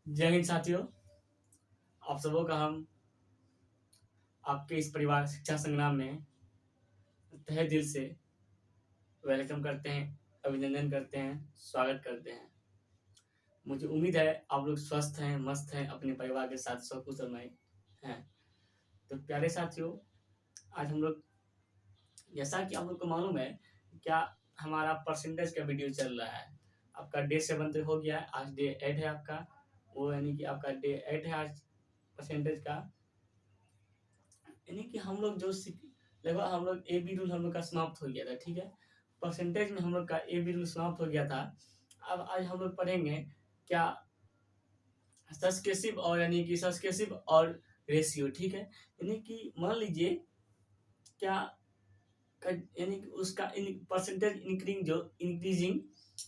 जय हिंद साथियों। आप सबों का हम आपके इस परिवार शिक्षा संग्राम में तहे दिल से वेलकम करते हैं, अभिनंदन करते हैं, स्वागत करते हैं। मुझे उम्मीद है आप लोग स्वस्थ हैं, मस्त हैं, अपने परिवार के साथ सकुशलमय हैं। तो प्यारे साथियों, आज हम लोग, जैसा कि आप लोग को मालूम है, क्या हमारा परसेंटेज का वीडियो चल रहा है। आपका डे 7 तो हो गया है, आज डे 8 है आपका, वो यानी कि आपका डे 8 है आज परसेंटेज का। यानी कि हम लोग जो लगभग हम लोग ए बी रूल हम लोग का समाप्त हो गया था, ठीक है। परसेंटेज में हम लोग का ए बी रूल समाप्त हो गया था। अब आज हम लोग पढ़ेंगे क्या सब्सकेसिव और यानी कि सब्सकेसिव और रेशियो, ठीक है। यानी कि मान लीजिए क्या यानी कि उसका परसेंटेज इंक्रीजिंग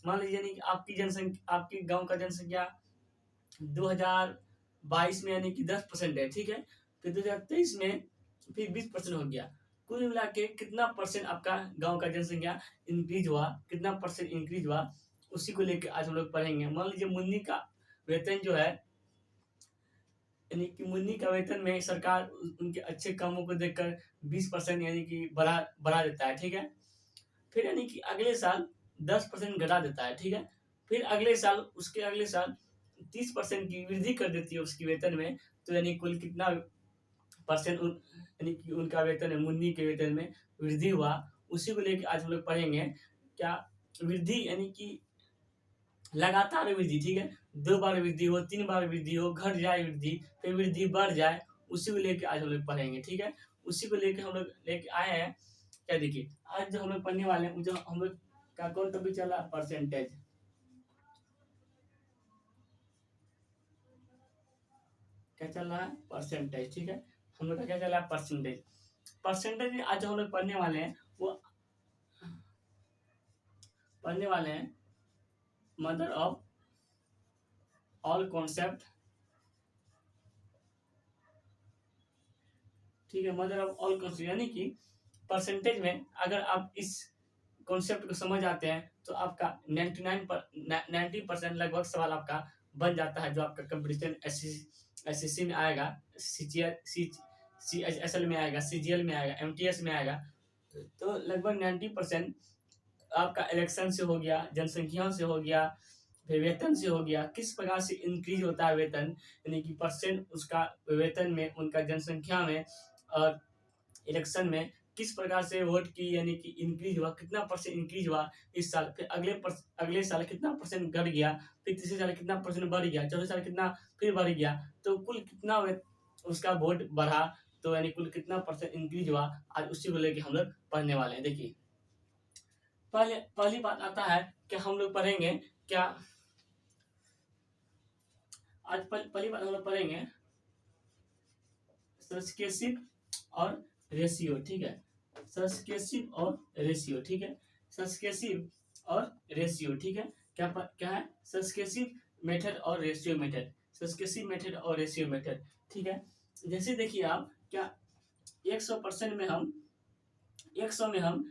मान लीजिए, यानी कि आपकी जनसंख्या, आपके गांव का जनसंख्या 2022 में यानी कि 10% है, ठीक है। फिर 2023 में फिर 20% हो गया। कुल मिला के कितना परसेंट आपका गांव का जनसंख्या इंक्रीज हुआ, कितना परसेंट इंक्रीज हुआ, उसी को लेकर आज हम लोग पढ़ेंगे। मान लीजिए मुन्नी का वेतन जो है, यानी कि मुन्नी का वेतन में सरकार उनके अच्छे कामों को देखकर 20% यानी कि बढ़ा बढ़ा देता है, ठीक है। फिर यानी कि अगले साल 10% घटा देता है, ठीक है। फिर अगले साल, उसके अगले साल 30% की वृद्धि कर देती है उसकी वेतन में। तो यानी कुल कितना परसेंट यानी कि उनका वेतन है, मुन्नी के वेतन में वृद्धि हुआ, उसी को लेकर आज हम लोग पढ़ेंगे। क्या वृद्धि यानी कि लगातार वृद्धि, ठीक है। 2 बार वृद्धि हो, 3 बार वृद्धि हो, घट जाए वृद्धि, फिर वृद्धि बढ़ जाए, उसी को लेके आज हम लोग पढ़ेंगे, ठीक है। उसी को लेके हम लोग लेके आए हैं। क्या देखिए, आज जो हम लोग पढ़ने वाले हैं, जो हम लोग का कौन टॉपिक चल रहा है, परसेंटेज। क्या चल रहा है, परसेंटेज, ठीक है। हम लोग का क्या चल रहा है, परसेंटेज। परसेंटेज में आज जो हम लोग पढ़ने वाले हैं, वो पढ़ने वाले हैं मदर ऑफ ऑल कॉन्सेप्ट, ठीक है। मदर ऑफ ऑल कॉन्सेप्ट यानी कि परसेंटेज में अगर आप इस कॉन्सेप्ट को समझ आते हैं तो आपका 90% लगभग सवाल आपका बन जाता है, जो आपका कंपटीशन एसएससी में आएगा, सीएचएसएल में आएगा, सीजीएल में आएगा, एमटीएस में आएगा। तो लगभग 90% आपका इलेक्शन से हो गया, जनसंख्या से हो गया, फिर वेतन से हो गया, किस प्रकार से इंक्रीज होता है वेतन, यानी कि परसेंट उसका वेतन में, उनका जनसंख्या में और इलेक्शन में किस प्रकार से वोट की यानी कि इंक्रीज हुआ, कितना परसेंट इंक्रीज हुआ इस साल, फिर अगले साल कितना परसेंट घट गया, फिर तीसरे साल कितना परसेंट बढ़ गया, चौथे साल कितना फिर बढ़ गया, तो कुल कितना उसका वोट बढ़ा, तो यानी कुल कितना परसेंट इंक्रीज हुआ, आज उसी को लेके हम लोग पढ़ने वाले हैं। देखिए, पहली बात आता है कि हम लोग पढ़ेंगे क्या, आज पहली बात हम लोग पढ़ेंगे सब्सकेसिव और रेशियो, ठीक है। सब्सकेसिव और रेशियो, ठीक है। सब्सकेसिव और रेशियो, ठीक है। क्या है, सब्सकेसिव मेथड और रेशियो मेथड, सब्सकेसिव मेथड और रेशियो मेथड, ठीक है। जैसे देखिए आप, क्या 100% में हम 100 में हम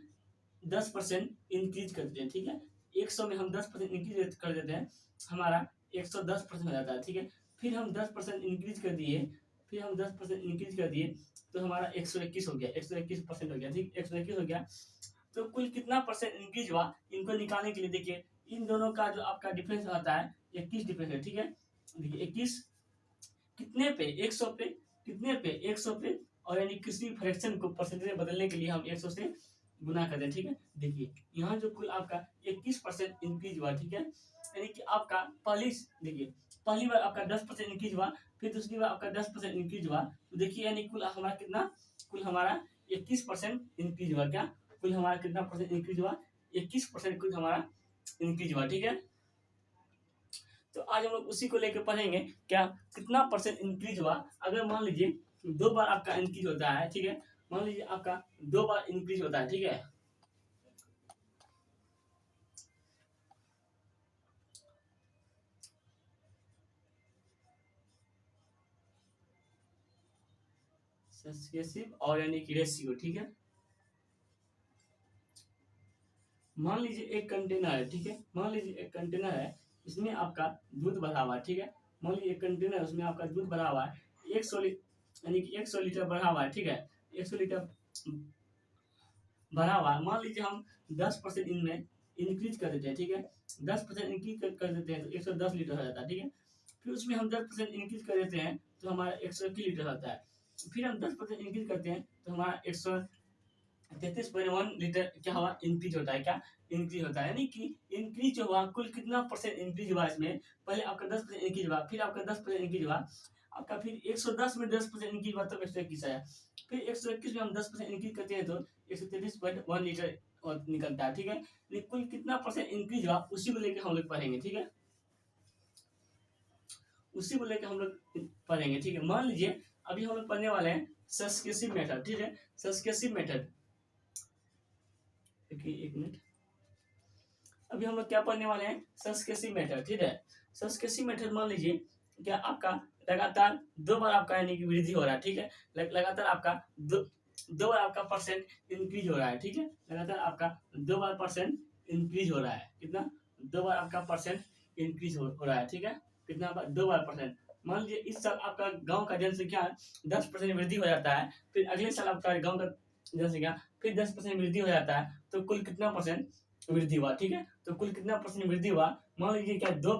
10% इंक्रीज कर देते हैं, ठीक है। 100 में हम 10% इंक्रीज कर देते हैं, हमारा 110% हो जाता है, ठीक है। फिर हम 10% इंक्रीज कर दिए, फिर हम 10% इंक्रीज कर दिए, तो हमारा 121 हो गया, 121% हो गया, ठीक, 121 हो गया। तो कुल कितना परसेंट इंक्रीज हुआ, इनको निकालने के लिए देखिए, इन दोनों का जो आपका डिफरेंस आता है 21 डिफरेंस है, ठीक है। देखिए 21 कितने पे, 100 पे, कितने पे, 100 पे, और यानी किसी फ्रैक्शन को परसेंटेज में बदलने के लिए हम 100 से गुना करते हैं, ठीक है। देखिए यहाँ जो कुल आपका 21% इंक्रीज हुआ, ठीक है। यानी कि आपका देखिए, पहली बार आपका 10% इंक्रीज हुआ, फिर दूसरी बार आपका 10% इंक्रीज हुआ, तो देखिए यानी कुल हमारा कितना, कुल हमारा 21% इंक्रीज हुआ। क्या कुल हमारा कितना परसेंट इंक्रीज हुआ, 21% कुल हमारा इंक्रीज हुआ, ठीक है। तो आज हम लोग उसी को लेकर पढ़ेंगे, क्या कितना परसेंट इंक्रीज हुआ। अगर मान लीजिए 2 बार आपका इंक्रीज होता है, ठीक है। मान लीजिए आपका 2 बार इंक्रीज होता है, ठीक है। सक्सेसिव और यानी कि रेशियो, ठीक है। मान लीजिए एक कंटेनर है, ठीक है। मान लीजिए एक कंटेनर है, इसमें आपका दूध भरा हुआ है, ठीक है। मान लीजिए एक कंटेनर, उसमें आपका दूध भरा हुआ है 100 यानी कि 100 लीटर भरा हुआ है, ठीक है, 100 लीटर भरा हुआ है। मान लीजिए हम 10% इनमें इंक्रीज कर देते हैं, ठीक है, 10% इंक्रीज कर देते हैं तो 110 लीटर हो जाता है, ठीक है। फिर उसमें हम 10% इंक्रीज कर देते हैं तो हमारा 121 लीटर होता है। फिर हम 10% इंक्रीज करते हैं तो हमारा 133.1 लीटर क्या हुआ, इंक्रीज होता है। क्या इंक्रीज होता है, यानी कि इंक्रीज जो हुआ कुल कितना परसेंट इंक्रीज हुआ इसमें, पहले आपका 10% इंक्रीज हुआ, फिर आपका 10% इंक्रीज हुआ, आपका फिर 110 में 10% इंक्रीज हुआ तब 121 आया। फिर 121 में हम 10% इंक्रीज करते हैं तो 133.1 लीटर निकलता है, ठीक है। लेकिन कुल कितना परसेंट इंक्रीज हुआ उसी को लेकर हम लोग पढ़ेंगे, ठीक है, उसी को लेकर हम लोग पढ़ेंगे, ठीक है। मान लीजिए अभी हम लोग पढ़ने वाले हैं सस्केसिव मेथड, ठीक है, सस्केसिव मेथड। एक मिनट, अभी हम लोग क्या पढ़ने वाले हैं, सस्केसिव मेथड, ठीक है। सस्केसिव मेथड मान लीजिए क्या आपका लगातार 2 बार आपका यानी कि वृद्धि हो रहा है, ठीक है, लगातार आपका दो बार आपका परसेंट इंक्रीज हो रहा है, ठीक है, लगातार आपका 2 बार परसेंट इंक्रीज हो रहा है, कितना, 2 बार आपका परसेंट इंक्रीज हो रहा है, ठीक है, कितना बार, 2 बार परसेंट। मान लीजिए इस साल आपका गांव का जनसंख्या 10% वृद्धि हो जाता है, फिर अगले साल आपका गांव का जनसंख्या फिर 10% वृद्धि हो जाता है, तो कुल कितना परसेंट वृद्धि हुआ, ठीक है, तो कुल कितना परसेंट वृद्धि हुआ, मान लीजिए क्या दो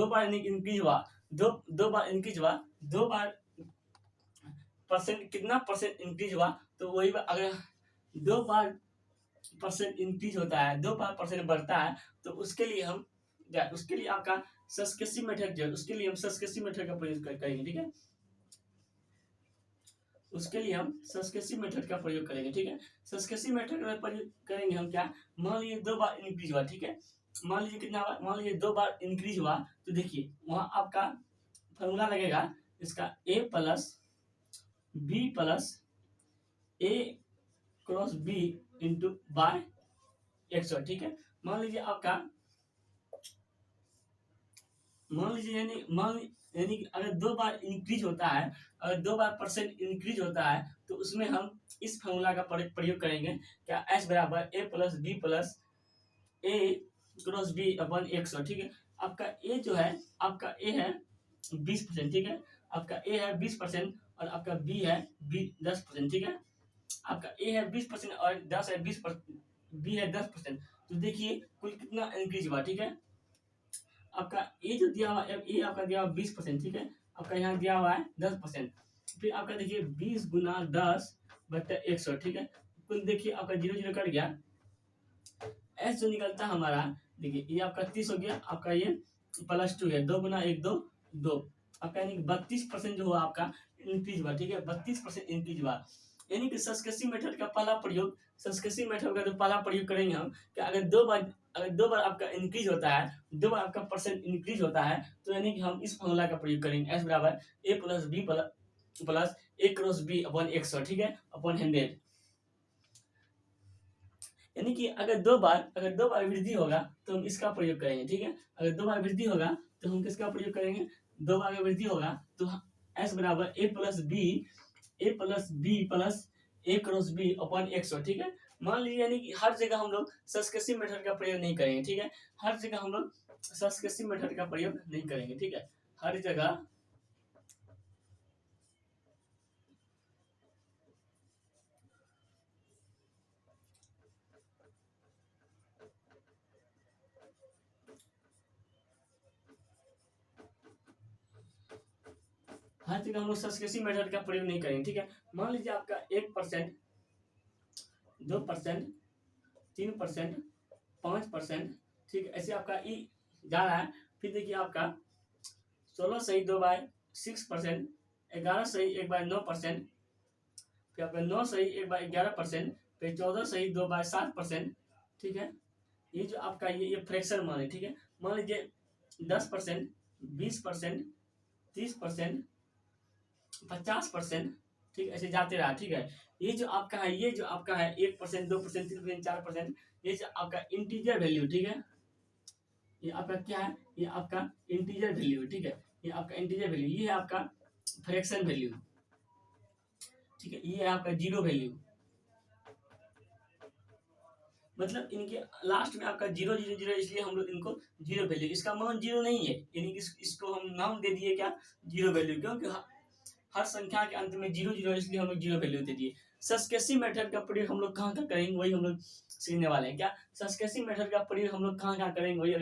बार इंक्रीज हुआ, दो बार इंक्रीज हुआ, 2 बार परसेंट कितना परसेंट इंक्रीज हुआ, तो वही अगर 2 बार परसेंट इंक्रीज होता है, 2 बार परसेंट बढ़ता है, तो उसके लिए हम उसके लिए आपका सस्केसिव मेथड जो है, उसके लिए हम सस्केसिव मेथड का प्रयोग करेंगे, ठीक है, उसके लिए हम सस्केसिव मेथड का प्रयोग करेंगे, ठीक है। सस्केसिव मेथड का प्रयोग करेंगे हम क्या, मान लीजिए 2 बार इंक्रीज हुआ, ठीक है, मान लीजिए कितना बार, मान लीजिए 2 बार इंक्रीज हुआ, तो देखिए वहां आपका फॉर्मूला लगेगा इसका a plus b plus a cross b into by 100, ठीक है। मान लीजिए आपका, मान लीजिए यानी कि अगर 2 बार इंक्रीज होता है, अगर 2 बार परसेंट इंक्रीज होता है, तो उसमें हम इस फॉर्मूला का प्रयोग करेंगे, क्या एस बराबर ए प्लस बी प्लस ए क्रॉस बी अपन 100, ठीक है। आपका ए जो है, आपका ए है 20%, ठीक है, आपका ए है 20% और आपका बी है 10%, ठीक है, आपका ए है 20% और 10 है 20%, बी है 10%, तो देखिए कुल कितना इंक्रीज हुआ, ठीक है। आपका ए जो दिया हुआ है, ए आपका दिया हुआ 20%, ठीक है, आपका यहाँ दिया हुआ है 10%, फिर आपका देखिए 20 गुना 10 बट्टा 100, ठीक है, कुल देखिए आपका 0 0 कट गया, एस जो निकलता है हमारा, देखिए ये आपका 30 हो गया, आपका ये +2 है, 2 गुना 1 2 2, आपका यानी 32% जो हुआ आपका इंक्रीज हुआ, ठीक है, 32% इंक्रीज हुआ। यानी कि सस्केसिव मेथड का पहला प्रयोग, सस्केसिव मेथड का जो पहला प्रयोग करेंगे हम कि अगर दो बार आपका इंक्रीज होता है, 2 बार आपका परसेंट इंक्रीज होता है, तो यानी कि हम इस फॉर्मूला का प्रयोग करेंगे, एस बराबर ए प्लस बी प्लस ए क्रॉस बी अपन 100, ठीक है, अपन 100, यानी कि अगर दो बार वृद्धि होगा तो हम इसका प्रयोग करेंगे, ठीक है, अगर 2 बार वृद्धि होगा तो हम किसका प्रयोग करेंगे, 2 बार अगर वृद्धि होगा तो एस बराबर ए प्लस बी प्लस ए क्रॉस बी अपन 100, ठीक है। मान लीजिए यानी कि हर जगह हम लोग सस्केसिव मेथड का प्रयोग नहीं करेंगे, ठीक है, हर जगह हम लोग सस्केसिव मेथड का प्रयोग नहीं करेंगे, ठीक है, हर जगह हम लोग सस्केसिव मेथड का प्रयोग नहीं करेंगे, ठीक है। मान लीजिए आपका 1%, 2%, 3%, 5%, ठीक है, ऐसे आपका ई जा रहा है। फिर देखिए आपका 16 सही 2 बाय 6%, 11 सही 1 बाय 9%, फिर आपका 9 सही 1 बाय 11%, फिर 14 सही 2 बाय 7%, ठीक है। ये जो आपका ये फ्रैक्शन मान है, ठीक है, मान लीजिए 10%, 20%, 30%, 50%, ठीक है, ऐसे जाते रहा, ठीक है। ये जो आपका है 1%, 2%, 3%, 4%, ये जो आपका इंटीजर वैल्यू, ठीक है, ये आपका क्या है, ये आपका इंटीजर वैल्यू, ठीक है, ये आपका इंटीजर वैल्यू, ये है आपका फ्रैक्शन वैल्यू, ठीक है, ये है आपका जीरो वैल्यू, मतलब इनके लास्ट में आपका 0 0 0, इसलिए हम लोग इनको जीरो वैल्यू, इसका मान जीरो नहीं है, यानी कि इसको हम नाम दे दिए क्या, जीरो वैल्यू, क्योंकि हर संख्या के अंत में 0 0, इसलिए हम लोग जीरो वैल्यू दे दिए। सस्केसिव मेथड का प्रयोग हम लोग कहाँ करेंगे वही हम लोग सीखने वाले हैं। क्या सस्केसिव मेथड का प्रयोग हम लोग कहाँ करेंगे वही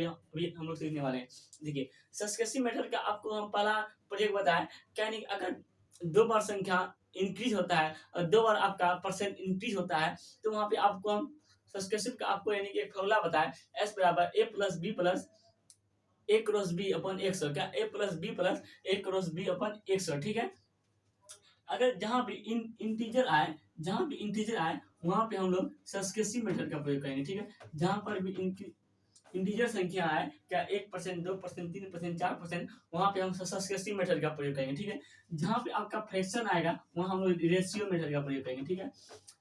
हम लोग सीखने वाले हैं। देखिए सस्केसिव मेथड का आपको हम पहला प्रयोग बताएं, क्या नहीं, अगर 2 बार संख्या इंक्रीज होता है और 2 बार आपका परसेंट इंक्रीज होता है, तो वहाँ पे आपको हम सस्केसिव का आपको यानी कि एक फॉर्मूला बताएं, S बराबर A plus B plus A cross B अपन 100, क्या A plus B plus A cross B अपन 100, ठीक है। अगर जहाँ भी इंटीजर आए, जहाँ भी इंटीजर आए वहाँ पे हम लोग सस्केसिव मेथड का प्रयोग करेंगे, ठीक है। जहाँ पर भी इंटीजर संख्या आए, क्या 1%, 2%, 3%, 4%, वहाँ पे हम सस्केसिव मेथड का प्रयोग करेंगे, ठीक है। जहाँ पे आपका फ्रैक्शन आएगा वहाँ हम लोग रेशियो मेथड का प्रयोग करेंगे, ठीक है।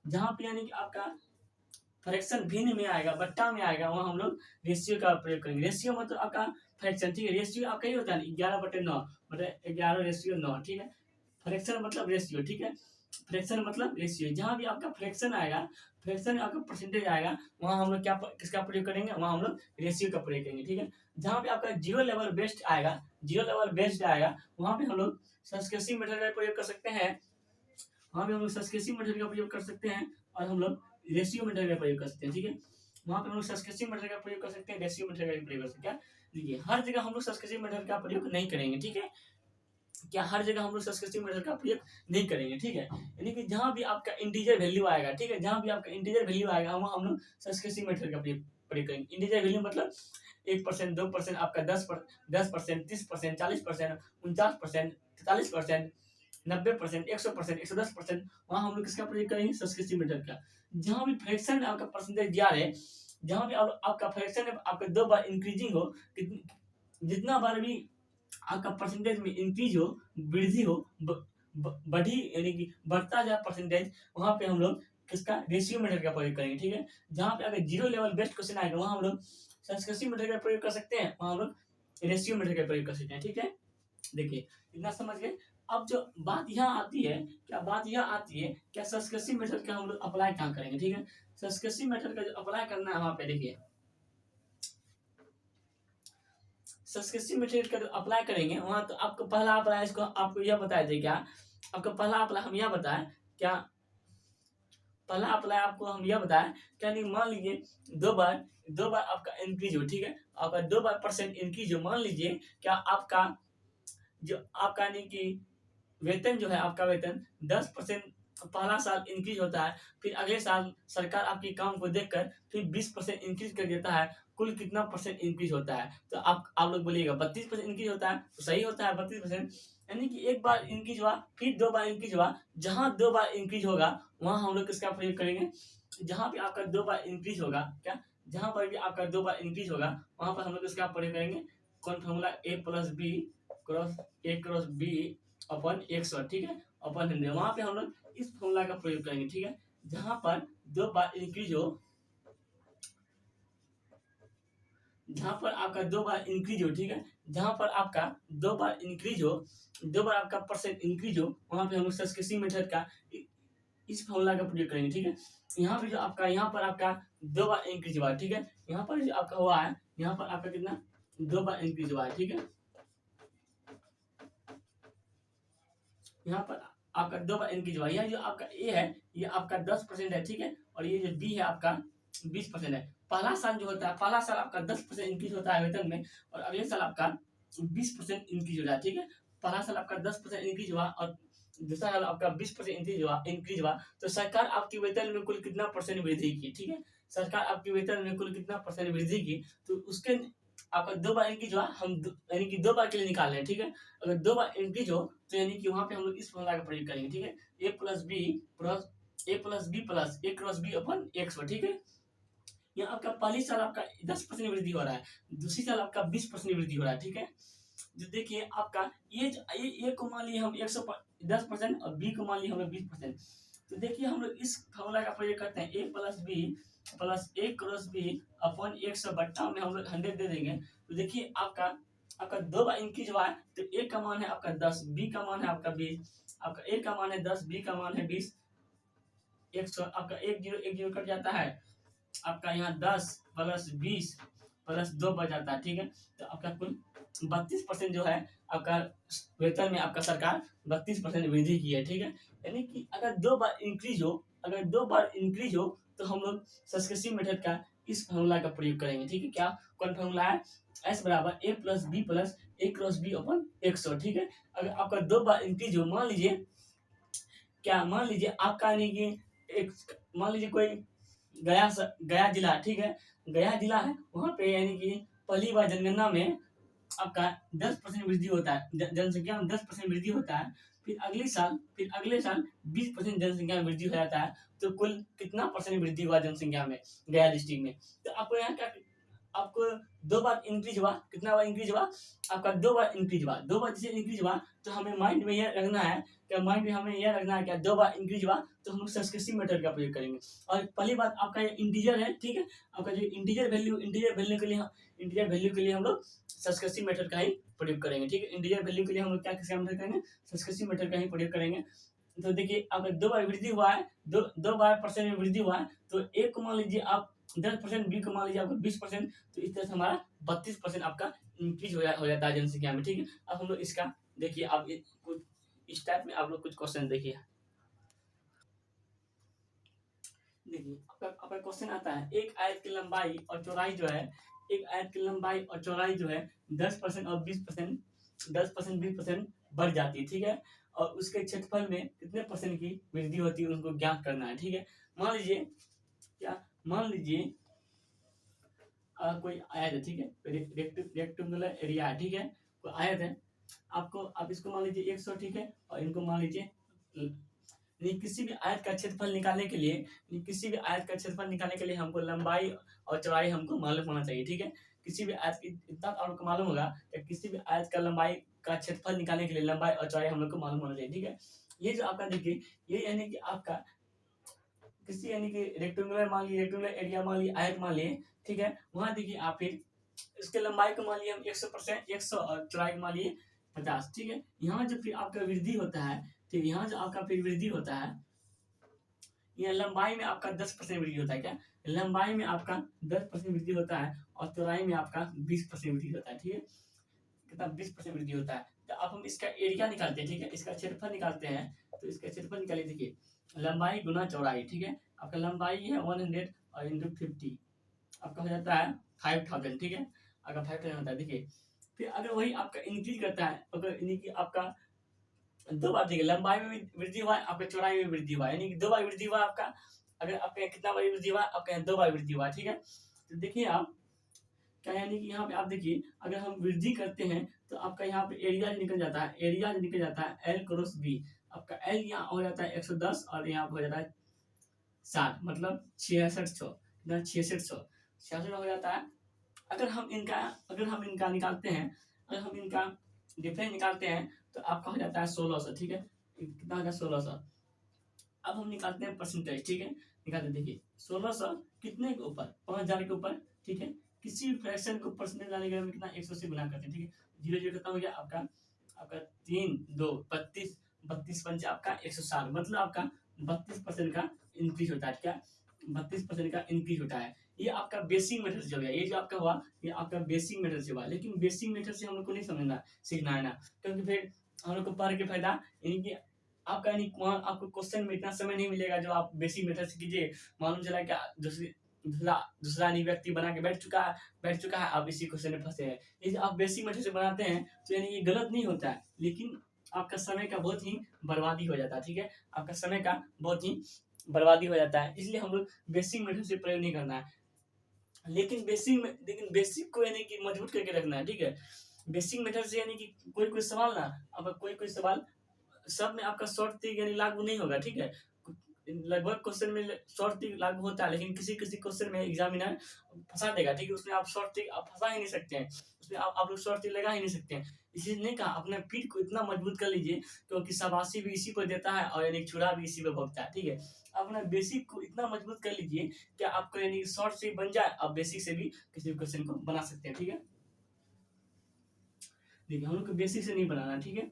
जहाँ पे यानी कि आपका फ्रैक्शन भिन्न में आएगा, बट्टा में आएगा, वहाँ हम लोग रेशियो का प्रयोग करेंगे। रेशियो मतलब आपका फ्रैक्शन, ठीक है। रेशियो आपका ही होता है 11/9, मतलब 11:9, ठीक है। फ्रैक्शन मतलब रेशियो, ठीक है। फ्रैक्शन मतलब रेशियो, जहाँ भी आपका फ्रैक्शन आएगा, फ्रैक्शन में आपका परसेंटेज आएगा, वहाँ हम लोग किसका प्रयोग करेंगे, वहाँ हम लोग रेशियो का प्रयोग करेंगे, ठीक है। जहाँ पे आपका जीरो लेवल बेस्ड आएगा, जीरो लेवल बेस्ड आएगा, वहाँ पे हम लोग सस्केसिव मेथड का प्रयोग कर सकते हैं, वहाँ पे हम लोग सस्केसिव मेथड का प्रयोग कर सकते हैं, और हम लोग रेशियो मेथड का प्रयोग कर सकते हैं, ठीक है। वहाँ पे हम लोग सस्केसिव मेथड का प्रयोग कर सकते हैं, रेशियो मेथड का प्रयोग कर सकते हैं। देखिए हर जगह हम लोग सस्केसिव मेथड का प्रयोग नहीं करेंगे, ठीक है। क्या हर जगह हम लोग सस्केसिव मेथड का प्रयोग नहीं करेंगे, ठीक है। यानी कि जहाँ भी आपका इंटीजर वैल्यू आएगा, ठीक है, जहाँ भी आपका इंटीजर वैल्यू आएगा वहाँ हम लोग सस्केसिव मेथड का प्रयोग करेंगे। इंटीजर वैल्यू मतलब 1%, 2%, आपका 10%, 30%, 40%, 49%, 43%, 90%, 100%, 110%, वहाँ हम लोग किसका प्रयोग करेंगे, सस्केसिव मेथड का। जहाँ भी फ्रैक्शन आपका परसेंटेज दिया है, जहाँ भी आपका फ्रैक्शन आपका 2 बार इंक्रीजिंग हो, जितना बार भी आपका परसेंटेज में इंक्रीज हो, वृद्धि हो, बढ़ी यानी कि बढ़ता जाए परसेंटेज, वहाँ पे हम लोग किसका, रेशियो मेथड का प्रयोग करेंगे, ठीक है। जहाँ पे अगर जीरो लेवल बेस्ड क्वेश्चन आएगा वहाँ हम लोग सस्केसिव मेथड का प्रयोग कर सकते हैं, वहाँ हम लोग रेशियो मेथड का प्रयोग कर सकते हैं, ठीक है। देखिए इतना समझ गए। अब जो बात यहाँ आती है, क्या बात यह आती है, क्या सस्केसिव मेथड का हम लोग अप्लाई कहाँ करेंगे, ठीक है। सस्केसिव मेथड का जो अप्लाई करना है वहाँ पे देखिए, सस्केसिव मेथड का अप्लाई करेंगे वहाँ, तो आपको पहला अप्लाई इसको आपको यह बताया जाए, क्या आपका पहला अप्लाई हम यह बताएं, क्या पहला अप्लाई आपको हम यह बताएं, क्या नहीं, मान लीजिए दो बार आपका इंक्रीज हो, ठीक है, आपका 2 बार परसेंट इंक्रीज हो, मान लीजिए क्या आपका जो आपका नहीं कि वेतन जो है, आपका वेतन 10% पहला साल इंक्रीज होता है, फिर अगले साल सरकार आपके काम को देखकर फिर 20% इंक्रीज कर देता है, कुल कितना परसेंट इंक्रीज होता है, तो आप लोग बोलिएगा 32% इंक्रीज होता है, तो सही होता है 32%। यानी कि एक बार इंक्रीज हुआ, फिर 2 बार इंक्रीज हुआ, जहाँ 2 बार इंक्रीज होगा वहाँ हम लोग किसका प्रयोग करेंगे, जहाँ पे आपका 2 बार इंक्रीज होगा, क्या जहाँ पर भी आपका 2 बार इंक्रीज होगा वहाँ पर हम लोग किसका प्रयोग करेंगे, कौन फॉर्मूला, ए क्रॉस बी अपन 100, ठीक है, अपन 100, वहाँ पे हम लोग इस फॉर्मूला का प्रयोग करेंगे, ठीक है। जहाँ पर 2 बार इंक्रीज हो, जहाँ पर आपका 2 बार इंक्रीज हो, ठीक है, जहाँ पर आपका 2 बार इंक्रीज हो, 2 बार आपका परसेंट इंक्रीज हो, वहाँ पे हम लोग सस्केसिव मेथड का इस फॉर्मूला का प्रयोग करेंगे, ठीक है। यहाँ पे जो आपका, यहाँ पर आपका 2 बार इंक्रीज हुआ है, ठीक है, यहाँ पर जो आपका हुआ है, यहाँ पर आपका कितना 2 बार इंक्रीज हुआ है, ठीक है। यहाँ पर आपका 2 बार इंक्रीज हुआ, यह जो आपका ए है ये आपका 10% है, ठीक है, और ये जो बी है आपका 20% है। पहला साल जो होता है, पहला साल आपका 10% इंक्रीज होता है वेतन में, और अगले साल आपका 20% इंक्रीज हो रहा है, ठीक है। पहला साल आपका 10% इंक्रीज हुआ और दूसरा साल आपका 20% इंक्रीज हुआ, तो सरकार आपकी वेतन में कुल कितना परसेंट वृद्धि की, ठीक है। सरकार आपकी वेतन में कुल कितना परसेंट वृद्धि की, तो उसके आपका 2 बार इंक्रीज हुआ, हम यानी कि 2 बार के लिए निकाल रहे हैं, ठीक है। अगर 2 बार इंक्रीज हो तो यानी कि वहाँ पे हम लोग इस फॉर्मूला का प्रयोग करेंगे, ठीक है। ए प्लस बी प्लस ए क्रॉस बी अपन 100, ठीक है। यहाँ आपका पहली साल आपका 10% वृद्धि हो रहा है, दूसरी साल आपका 20% वृद्धि हो रहा है, ठीक है। जो देखिए आपका ये को मान लिए हम 110% और बी को मान लिए हम लोग 20%, तो देखिए हम लोग इस फॉर्मूला का प्रयोग करते हैं, ए क्रॉस बी अपन 100 बट्टा में हम लोग 100 दे देंगे, तो देखिए आपका 2 बार इंक्रीज हुआ है, तो ए का मान है आपका 10, बी का मान है आपका 20, आपका ए का मान है 10, बी का मान है 20, 100, आपका 1 0 1 0 कट जाता है, आपका यहाँ 10 प्लस 20 प्लस 2 बच जाता है, ठीक है। तो आपका कुल 32% जो है आपका वेतन में आपका सरकार 32% वृद्धि की है, ठीक है। यानी कि अगर 2 बार इंक्रीज हो, अगर 2 बार इंक्रीज हो तो हम लोग सस्केसिव मेथड का इस फॉर्मूला का प्रयोग करेंगे, ठीक है। क्या कौन फॉर्मूला है? एस बराबर ए प्लस बी प्लस ए क्रॉस बी अपन 100, ठीक है। अगर आपका 2 बार इंक्रीज हो, मान लीजिए क्या, मान लीजिए आपका यानी कि एक, मान लीजिए कोई गया जिला, ठीक है, गया जिला है, वहाँ पे यानी कि पहली बार जनगणना में आपका 10% वृद्धि होता है, जनसंख्या में 10% वृद्धि होता है। फिर अगले साल 20% जनसंख्या में वृद्धि हो जाता है। तो कुल कितना परसेंट वृद्धि हुआ जनसंख्या में गया डिस्ट्रिक्ट में? तो आपको यहाँ क्या, आपको 2 बार इंक्रीज हुआ, कितना बार इंक्रीज हुआ? आपका 2 बार इंक्रीज हुआ। 2 बार जैसे इंक्रीज हुआ तो हमें माइंड में यह रखना है, क्या माइंड में हमें यह रखना है क्या, 2 बार इंक्रीज हुआ तो हम लोग सस्केसिव मेथड का प्रयोग करेंगे। और पहली बात आपका ये इंटीजर है, ठीक है। आपका जो इंटीजर वैल्यू के लिए हम लोग सस्केसिव मेथड का ही प्रयोग करेंगे, ठीक है। इंटीजर वैल्यू के लिए हम लोग क्या किसका मेथड करेंगे? सस्केसिव मेथड का ही प्रयोग करेंगे। तो देखिए आपका 2 बार वृद्धि हुआ है, 2 बार% में वृद्धि हुआ है, तो एक को मान लीजिए आप 10%, बी को मान लीजिए आपको 20%, तो इस तरह से हमारा 32% आपका इंक्रीज हो जाता है जनसंख्या में, ठीक है। अब हम लोग इसका देखिए, आप कुछ इस टाइप में आप लोग कुछ क्वेश्चन देखिए। देखिए आपका क्वेश्चन आता है, एक आयत की लंबाई और चौड़ाई जो है, एक आयत की लंबाई और चौड़ाई जो है 10% और 20%, 10% 20% बढ़ जाती है, ठीक है। और उसके क्षेत्रफल में कितने परसेंट की वृद्धि होती है उनको ज्ञात करना है, ठीक है। मान लीजिए क्या, मान लीजिए कोई आयत है, ठीक है, रेक्टेंगुलर एरिया है, ठीक है, कोई आयत है, आपको आप इसको मान लीजिए 100, ठीक है, और इनको मान लीजिए, किसी भी आयत का क्षेत्रफल निकालने के लिए, किसी भी आयत का क्षेत्रफल निकालने के लिए हमको लंबाई और चौड़ाई हमको मालूम होना चाहिए, ठीक है। किसी भी आयत की, इतना तो आपको मालूम होगा कि किसी भी आयत का लंबाई का क्षेत्रफल निकालने के लिए लंबाई और चौड़ाई हम लोग को मालूम होना चाहिए, ठीक है। ये जो आपका देखिए, ये यानी कि आपका किसी यानी कि रेक्टेंगुलर मान लीजिए, रेक्टेंगुलर एरिया मान लीजिए, आयत मान लिए, ठीक है। वहाँ देखिए आप फिर इसके लंबाई को मान लिए हम 100%, 100, और चौड़ाई को मान लिए 50, ठीक है। यहाँ जो फिर आपका वृद्धि होता है, ठीक, यहाँ जो आपका फिर वृद्धि होता है, यह लंबाई में आपका 10% वृद्धि होता है, क्या लंबाई में आपका 10% वृद्धि होता है, और चौड़ाई में आपका 20% वृद्धि होता है, ठीक है। कितना? 20% वृद्धि होता है। तो अब हम इसका एरिया निकालते हैं, ठीक है, इसका क्षेत्रफल निकालते हैं। तो इसका क्षेत्रफल निकालिए, देखिए लंबाई गुना चौड़ाई, ठीक है। आपका लंबाई है 100 और इंटू 50, आपका हो जाता है 5000, ठीक है। अगर 5000 होता है, देखिए फिर अगर वही आपका इंक्रीज करता है, अगर यानी कि आपका 2 बार, देखिए लंबाई में भी वृद्धि हुआ है, आपका चौड़ाई में भी वृद्धि हुआ है, यानी कि 2 बार वृद्धि हुआ आपका। अगर आपके यहाँ कितना बार वृद्धि हुआ? आपके यहाँ 2 बार वृद्धि हुआ, ठीक है। तो देखिए आप क्या, यानी कि यहाँ पे आप देखिए, अगर हम वृद्धि करते हैं तो आपका यहाँ पे एरिया जो निकल जाता है, एरिया जो निकल जाता है एल क्रॉस बी, आपका एल यहाँ हो जाता है 110 और यहाँ पे हो जाता है 60, मतलब 6600, कितना? 6600 हो जाता है। अगर हम इनका निकालते हैं, अगर हम इनका डिफरेंस निकालते हैं तो आपका हो जाता है 1600, ठीक है। कितना होगा? 1600। अब हम निकालते हैं परसेंटेज, ठीक है, निकालते हैं, देखिए 1600 कितने के ऊपर? 5000 के ऊपर, ठीक है। किसी भी फ्रैक्शन को परसेंटेज लाने के लिए हम कितना? 100 से गुना करते हैं, ठीक है। 0 0 खत्म हो गया आपका, आपका 3 2 32, 32 पंच आपका 160, मतलब आपका 32% का इंक्रीज होता है, क्या 32% का इंक्रीज होता है। ये आपका बेसिक मेथड से हो गया, ये जो आपका हुआ ये आपका बेसिक मेथड से हुआ। लेकिन बेसिक मेथड से हम लोग को नहीं समझना, सीखना है ना, क्योंकि फिर हम लोग को पढ़ के फायदा, यानी कि आपका यानी वहाँ आपको क्वेश्चन में इतना समय नहीं मिलेगा जो आप बेसिक मेथड से कीजिए। मालूम चला क्या दूसरा दूसरा नहीं व्यक्ति बना के बैठ चुका है, आप इसी क्वेश्चन में फंसे हैं। ये जो आप बेसिक मेथड से बनाते हैं तो यानी ये गलत नहीं होता है, लेकिन आपका समय का बहुत ही बर्बादी हो जाता है, ठीक है। आपका समय का बहुत ही बर्बादी हो जाता है, इसलिए हम लोग बेसिक मेथड से प्रयोग नहीं करना है। लेकिन बेसिक को यानी कि मजबूत करके रखना है, ठीक है। बेसिक मेथड से यानी कि कोई सवाल ना, अब कोई सवाल सब में आपका शॉर्ट ट्रिक यानी लागू नहीं होगा, ठीक है। लगभग क्वेश्चन में शॉर्ट ट्रिक लागू होता है, लेकिन किसी किसी क्वेश्चन में एग्जामिनर फंसा देगा, ठीक है। उसमें आप शॉर्ट ट्रिक आप फंसा ही नहीं सकते हैं, उसमें आप लोग शॉर्ट ट्रिक लगा ही नहीं सकते हैं। इसलिए नहीं कहा, अपने पीठ को इतना मजबूत कर लीजिए, क्योंकि शाबाशी भी इसी पर देता है और यानी छुरा भी इसी पर भोगता है, ठीक है। अपना बेसिक को इतना मजबूत कर लीजिए कि आपको यानी शॉर्ट से बन जाए, आप बेसिक से भी किसी भी क्वेश्चन को बना सकते हैं, ठीक है। देखिए हम लोग को बेसिक से नहीं बनाना, ठीक है।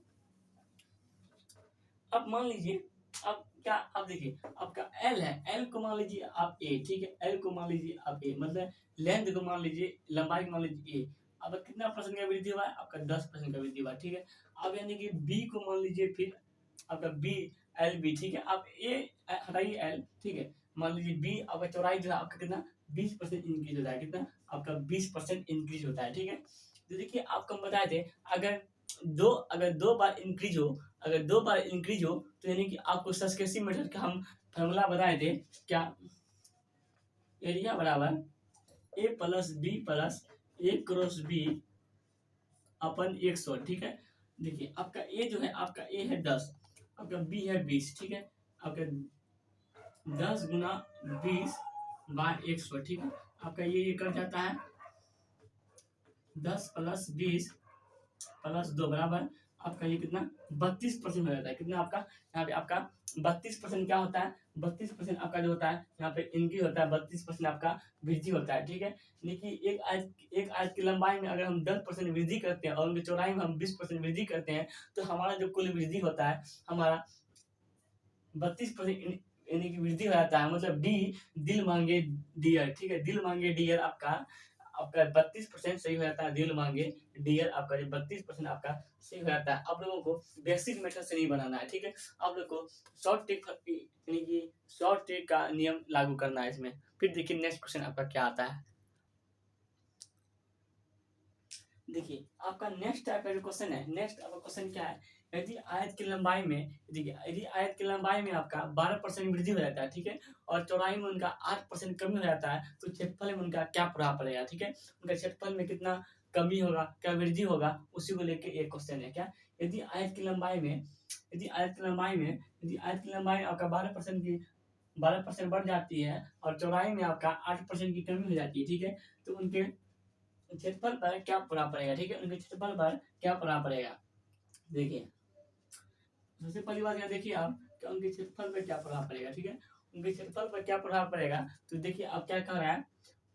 अब मान लीजिए, अब क्या आप देखिए आपका एल है, एल को मान लीजिए आप ए, ठीक है, एल को मान लीजिए आप ए, मतलब लेंथ को मान लीजिए, लंबाई को मान लीजिए ए। अब कितना परसेंट का वृद्धि हुआ है? आपका 10% का वृद्धि हुआ है, ठीक है। अब यानी कि बी को मान लीजिए फिर आपका बी एल बी, ठीक है। आप ए हटाइए एल, ठीक है। मान लीजिए बी आपका चौड़ाई जो है आपका कितना 20% इंक्रीज होता है, कितना आपका 20% इंक्रीज होता है, ठीक है। तो देखिए आपको हम बताए थे अगर दो बार इंक्रीज हो, अगर दो बार इंक्रीज हो तो यानी कि आपको सस्केसिव मेथड का हम फॉर्मूला बताए थे क्या, एरिया बराबर ए प्लस बी प्लस ए क्रॉस बी अपन 100, ठीक है। देखिए आपका ए जो है, आपका ए है 10, आपका बी है 20, ठीक है। आपका 10 गुना 20 बाय 100, ठीक है। आपका ये कट जाता है 10 प्लस 20 प्लस 2 बराबर आपका ये कितना 32% हो जाता है। कितना आपका यहाँ पे आपका 32% क्या होता है, 32% आपका जो होता है यहाँ पे इंक्रीज होता है, 32% आपका वृद्धि होता है, ठीक है। देखिए एक आयत की लंबाई में अगर हम 10% वृद्धि करते हैं और उनकी चौड़ाई में हम 20% वृद्धि करते हैं तो हमारा जो कुल वृद्धि होता है हमारा 32% यानी कि वृद्धि हो जाता है। मतलब डी दिल मांगे डियर, ठीक है, दिल मांगे डियर आपका 32% सही हो जाता है। दिल मांगे डियर आपका 32% आपका सही हो जाता है। आप लोगों को बेसिक मेथड से नहीं बनाना है, ठीक है। आप लोग को शॉर्ट ट्रिक यानी कि शॉर्ट ट्रिक का नियम लागू करना है इसमें। फिर देखिए नेक्स्ट क्वेश्चन आपका क्या आता है। देखिए आपका नेक्स्ट टाइप का जो क्वेश्चन है, नेक्स्ट आपका क्वेश्चन क्या है, यदि आयत की लंबाई में, देखिए यदि आयत की लंबाई में आपका 12% वृद्धि हो जाता है, ठीक है, और चौड़ाई में उनका 8% कमी हो जाता है तो क्षेत्रफल में उनका क्या प्रभाव पड़ेगा, ठीक है। उनका क्षेत्रफल में कितना कमी होगा, क्या वृद्धि होगा, उसी को लेकर एक क्वेश्चन है। क्या, यदि आयत की लंबाई में आपका 12% बढ़ जाती है और चौड़ाई में आपका 8% की कमी हो जाती है, ठीक है, तो उनके क्षेत्रफल पर क्या प्रभाव पड़ेगा, ठीक है, उनके क्षेत्रफल पर क्या प्रभाव पड़ेगा। देखिए सबसे पहली बात यहाँ देखिए आप कि उनके क्षेत्रफल पर क्या प्रभाव पड़ेगा, ठीक है, उनके क्षेत्रफल पर क्या प्रभाव पड़ेगा। तो देखिए आप क्या कह रहा है,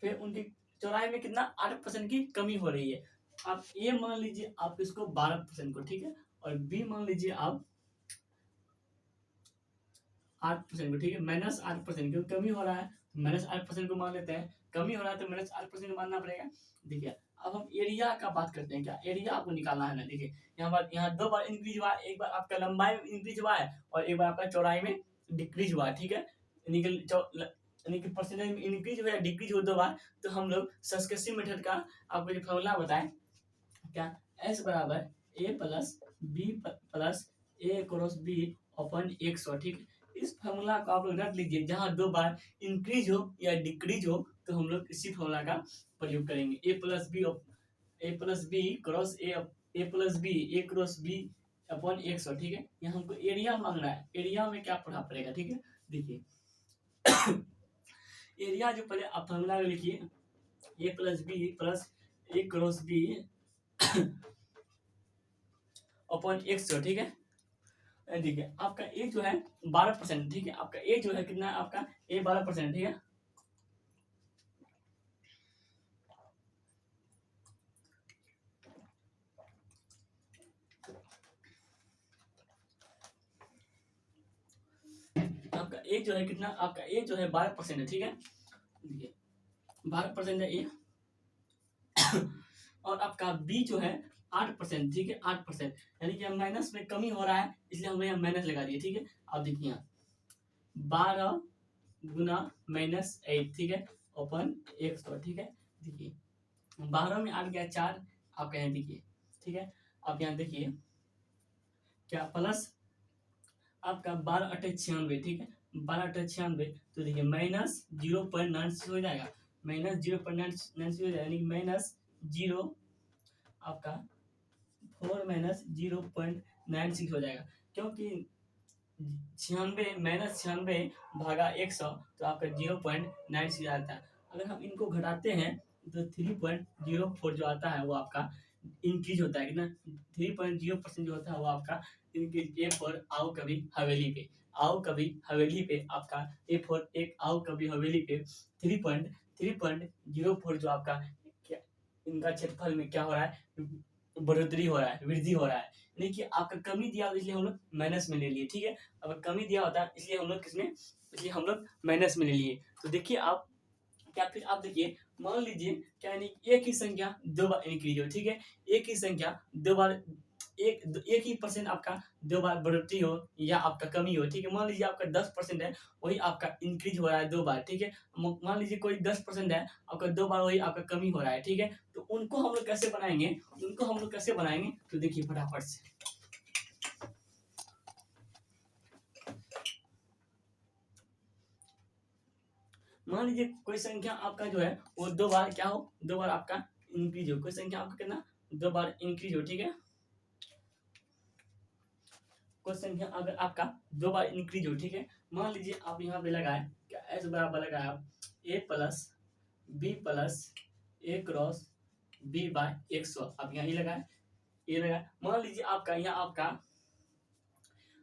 फिर उनकी चौड़ाई में कितना 8% की कमी हो रही है। आप ए मान लीजिए आप इसको 12% को, ठीक है, और बी मान लीजिए आप 8% को, ठीक है, -8% क्योंकि कमी हो रहा है, -8% को मान लेते हैं। कमी हो रहा है तो -8% मानना पड़ेगा। देखिए अब हम एरिया का बात करते हैं। क्या एरिया आपको निकालना है ना। देखिए यहाँ दो बार इंक्रीज हुआ है, एक बार आपका लंबाई में इंक्रीज हुआ है और एक बार आपका चौड़ाई में डिक्रीज हुआ है, ठीक है। यानी कि परसेंटेज में इंक्रीज हुआ या डिक्रीज हो दो बार, तो हम लोग सस्केसिव मेथड का आपको जो फॉर्मूला बताएं क्या, एस बराबर ए प्लस बी प्लस ए क्रॉस बी अपन 100, ठीक है। इस फॉर्मूला को आप लोग रख लीजिए, जहां दो बार इंक्रीज हो या डिक्रीज हो तो हम लोग इसी फॉर्मूला का प्रयोग करेंगे। A plus B cross A plus B A cross B अपन 100, ठीक है। यहाँ हमको एरिया मांगना है, एरिया में क्या प्रभाव पड़ेगा, ठीक है। देखिए एरिया जो पहले आप फॉर्मूला लिखिए, ए प्लस बी प्लस ए क्रॉस बी अपन 100, ठीक है। देखिए आपका ए जो है 12%, ठीक है, आपका ए जो है कितना, आपका ए 12%, ठीक है। आपका ए जो है कितना, आपका ए जो है 12% है, ठीक है। देखिए 12% है ए और आपका बी जो है 8%, ठीक है, 8%, यानी कि माइनस में कमी हो रहा है इसलिए हमने यहाँ माइनस लगा दिया, ठीक है। आप देखिए यहाँ 12 गुना -8, ठीक है, ओपन 100, ठीक है। देखिए 12 में 8 गया 4, आपका यहाँ देखिए, ठीक है। आप यहाँ देखिए क्या प्लस आपका 12×8 = 96, ठीक है, 12×8 = 96, तो देखिए -0.96 हो जाएगा, -0.96 हो जाएगा, यानी -0 आपका 4 -0.96 हो जाएगा, क्योंकि 96 -96 भागा 100 तो आपका 0.96 आता है। अगर हम इनको घटाते हैं तो 3.04 जो आता है वो आपका इंक्रीज होता है, कितना 3.0% जो होता है वो आपका इंक्रीज। ए फॉर आओ कभी हवेली पे, आओ कभी हवेली पे, आपका ए फॉर एक आओ कभी हवेली पे 3.04 जो आपका क्या इनका क्षेत्रफल में क्या हो रहा है बढ़ोतरी हो रहा है, वृद्धि हो रहा है। यानी कि आपका कमी दिया होता है इसलिए हम लोग माइनस में ले लिए, ठीक है। अगर कमी दिया होता है इसलिए हम लोग किसमें, इसलिए हम लोग माइनस में ले लिए। तो देखिए आप क्या, फिर आप देखिए मान लीजिए क्या, यानी एक ही संख्या दो बार इंक्रीज हो, ठीक है। एक ही संख्या दो बार, एक ही परसेंट आपका दो बार बढ़ोतरी हो या आपका कमी हो, ठीक है। मान लीजिए आपका 10% है, वही आपका इंक्रीज हो रहा है दो बार, ठीक है। मान लीजिए कोई 10% है, आपका दो बार वही आपका कमी हो रहा है, ठीक है। तो उनको हम लोग कैसे बनाएंगे, उनको हम लोग कैसे बनाएंगे, तो देखिए फटाफट से। मान लीजिए कोई संख्या आपका जो है वो दो बार क्या हो, दो बार आपका इंक्रीज हो। कोई संख्या आपका कितना, दो बार इंक्रीज हो, ठीक है। कोई संख्या अगर आपका दो बार इंक्रीज हो, ठीक है। मान लीजिए आप यहाँ पे लगाए क्या, एस बराबर लगाए आप ए प्लस बी प्लस ए क्रॉस बी बाय 100, आप यहाँ ये लगाए, ये लगाए। मान लीजिए आपका यहाँ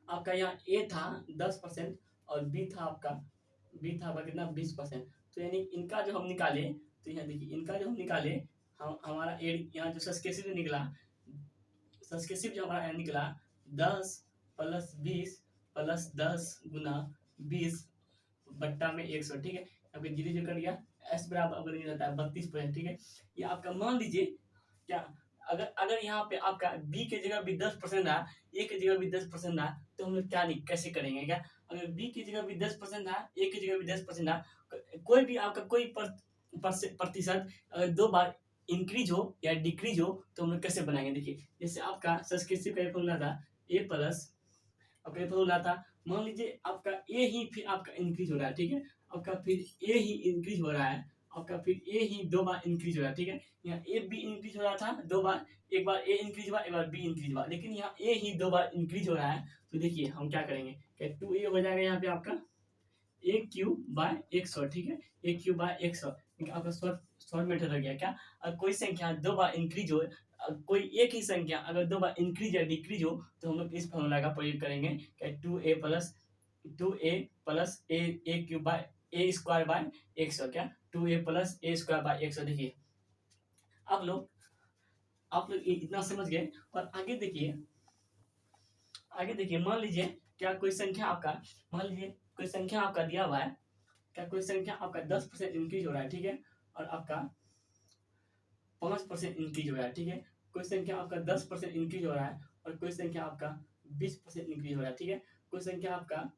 आपका यहाँ ए था 10% और बी था आपका कितना 20%। तो यानी इनका जो हम निकाले, तो यहाँ देखिए इनका जो हम निकाले, हम हमारा ए यहाँ जो सस्केसिव निकला, सस्केसिव जो हमारा निकला 10 प्लस 20 प्लस 10 गुना 20 बट्टा में 100, ठीक है। यहाँ पे जीरो जो कट गया, एस बराबर अगर ये रहता है 32%, ठीक है। ये आपका मान लीजिए क्या, अगर अगर यहाँ पे आपका बी के जगह भी 10% आया, ए की जगह भी 10% आया, तो हम लोग क्या नहीं कैसे करेंगे क्या, अगर बी की जगह भी 10% आया, ए की जगह भी 10% आया, कोई भी आपका कोई प्रतिशत अगर दो बार इंक्रीज हो या डिक्रीज हो, तो हम लोग कैसे बनाएंगे। देखिए जैसे आपका सब्सक्रिप्टिव का फॉर्मूला था ए प्लस, आपका फॉर्मूला था, मान लीजिए आपका ए ही फिर आपका इंक्रीज हो रहा है, ठीक है। आपका फिर ए ही इंक्रीज हो रहा है, आपका फिर ए ही दो बार इंक्रीज हो रहा है, ठीक है। यहाँ ए बी इंक्रीज हो रहा था दो बार, एक बार ए इंक्रीज हुआ, एक बार बी इंक्रीज हुआ, लेकिन यहाँ ए ही दो बार इंक्रीज हो रहा है। तो देखिए हम क्या करेंगे, क्या 2a हो जाएगा यहाँ पे आपका ए क्यूब बाय 100, ठीक है। ए क्यूब बाय 100 आपका शॉर्ट मेथड रह गया क्या, अगर कोई संख्या दो बार इंक्रीज हो, कोई एक ही संख्या अगर दो बार इंक्रीज या डिक्रीज हो, तो हम लोग इस फॉर्मूला का प्रयोग करेंगे क्या, 2a plus A cube by A square by 100, क्या 2a plus A square by 100। देखिए आप लोग इतना समझ गए। और आगे देखिए मान लीजिए क्या, कोई संख्या आपका, मान लीजिए कोई संख्या आपका दिया हुआ है, क्या कोई संख्या आपका 10% इंक्रीज हो रहा है, ठीक है। और आपका 5% इंक्रीज हो रहा है, ठीक है। कोई संख्या आपका 10% इंक्रीज हो रहा है और कोई संख्या आपका 20% इंक्रीज हो रहा है, ठीक है। कोई संख्या आपका